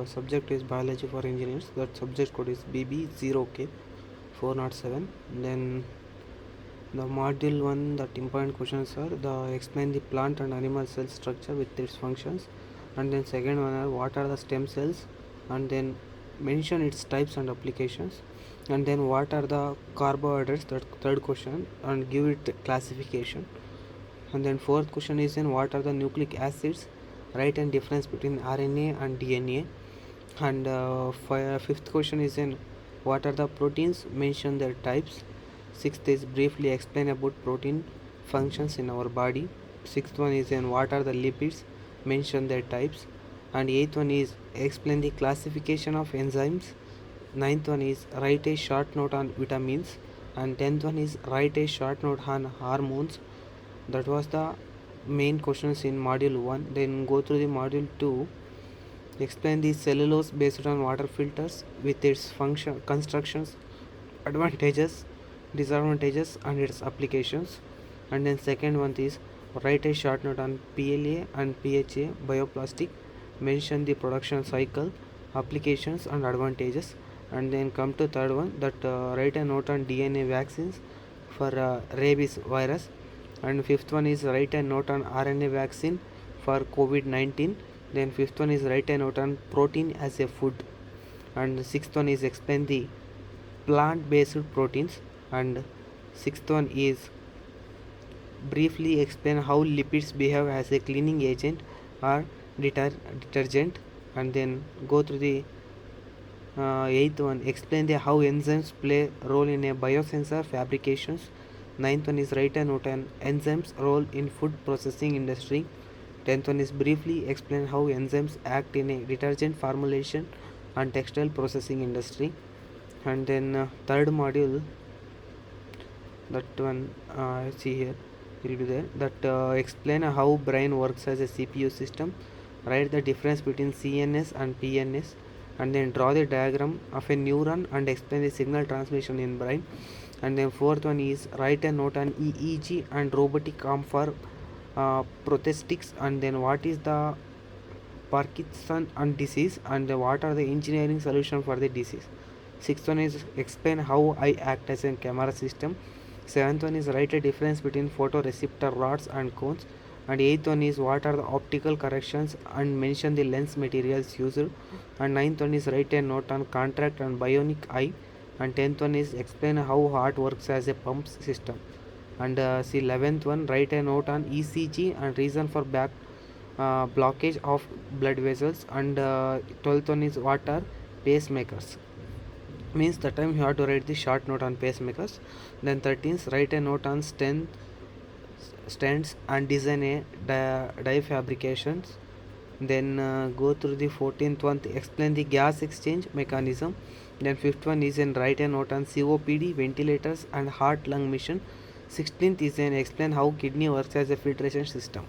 subject is biology for engineers. That subject code is BB0K407. Then the module 1, that important questions are the explain the plant and animal cell structure with its functions, and then second one are what are the stem cells, and then mention its types and applications, and then what are the carbohydrates, that third question, and give it classification. And then fourth question is in what are the nucleic acids, write and difference between RNA and DNA. And fifth question is in what are the proteins, mention their types. Sixth is briefly explain about protein functions in our body. Sixth one is in what are the lipids, mention their types. And eighth one is explain the classification of enzymes. Ninth one is write a short note on vitamins. And 10th one is write a short note on hormones. That was the main questions in module 1. Then go through the module 2. Explain the cellulose based on water filters with its function, constructions, advantages, disadvantages, and its applications. And then second one is write a short note on PLA and PHA bioplastic, mention the production cycle, applications, and advantages. And then come to third one, that write a note on DNA vaccines for rabies virus. And fifth one is write a note on RNA vaccine for COVID-19. Then fifth one is write a note on protein as a food. And sixth one is explain the plant based proteins. And sixth one is briefly explain how lipids behave as a cleaning agent or detergent. And then go through the eighth one, explain the how enzymes play role in a biosensor fabrications. Ninth one is write a note on enzymes role in food processing industry. 10th one is briefly explain how enzymes act in a detergent formulation and textile processing industry. And then third module, that one see here will be there, that explain how brain works as a CPU system, write the difference between CNS and PNS, and then draw the diagram of a neuron and explain the signal transmission in brain. And then fourth one is write a note on EEG and robotic arm for prosthetics, and then what is the Parkinson and disease, and what are the engineering solution for the disease. Sixth one is explain how I act as a camera system. Seventh one is write a difference between photoreceptor rods and cones. And eighth one is what are the optical corrections and mention the lens materials used. And ninth one is write a note on contract and bionic eye. And 10th one is explain how heart works as a pump system. And see 11th one, write a note on ECG and reason for back blockage of blood vessels. And 12th one is what are pacemakers, means the time you have to write the short note on pacemakers. Then 13th, write a note on stents and design a die fabrications. Then go through the 14th one, explain the gas exchange mechanism. Then 5th one is in write a note on COPD, ventilators, and heart lung mission. 16th is in explain how kidney works as a filtration system.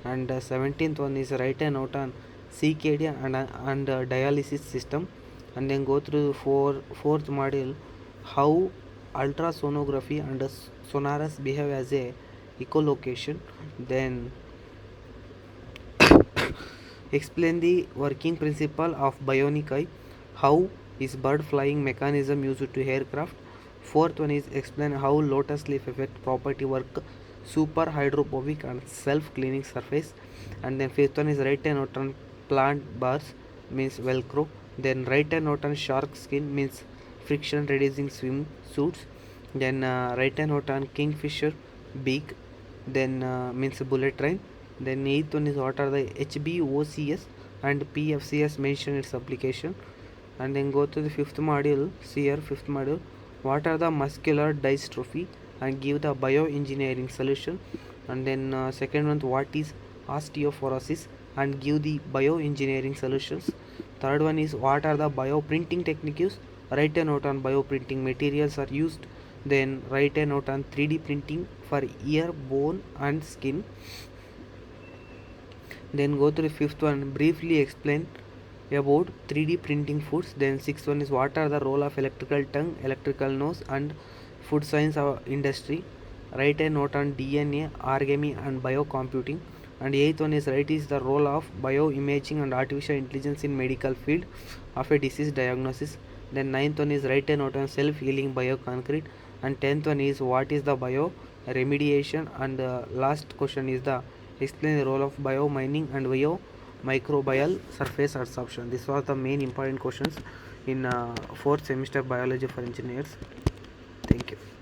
And 17th one is write a note on CKD and dialysis system. And then go through fourth module, how ultrasonography and sonars behave as a echolocation. Then explain the working principle of bionic eye, how is bird flying mechanism used to aircraft. Fourth one is explain how lotus leaf effect property work, super hydrophobic and self cleaning surface. And then fifth one is write a note on plant bars, means velcro. Then write a note on shark skin, means friction reducing swim suits. Then write a note on kingfisher beak, then means bullet train. Then eighth one is what are the HBOCS and PFCS, mention its application. And then go to the fifth module, see here fifth module, what are the muscular dystrophy, and give the bioengineering solution. And then second one, what is osteoporosis, and give the bioengineering solutions. Third one is what are the bioprinting techniques, write a note on bioprinting materials are used. Then write a note on 3D printing for ear, bone, and skin. Then go to the fifth one, briefly explain about 3D printing foods. Then sixth one is what are the role of electrical tongue, electrical nose, and food science industry. Write a note on DNA, origami, and biocomputing. And eighth one is write is the role of bioimaging and artificial intelligence in medical field of a disease diagnosis. Then ninth one is write a note on self-healing bioconcrete. And 10th one is what is the bio remediation. And last question is the explain the role of biomining and biomicrobial surface absorption. These are the main important questions in fourth semester biology for engineers. Thank you.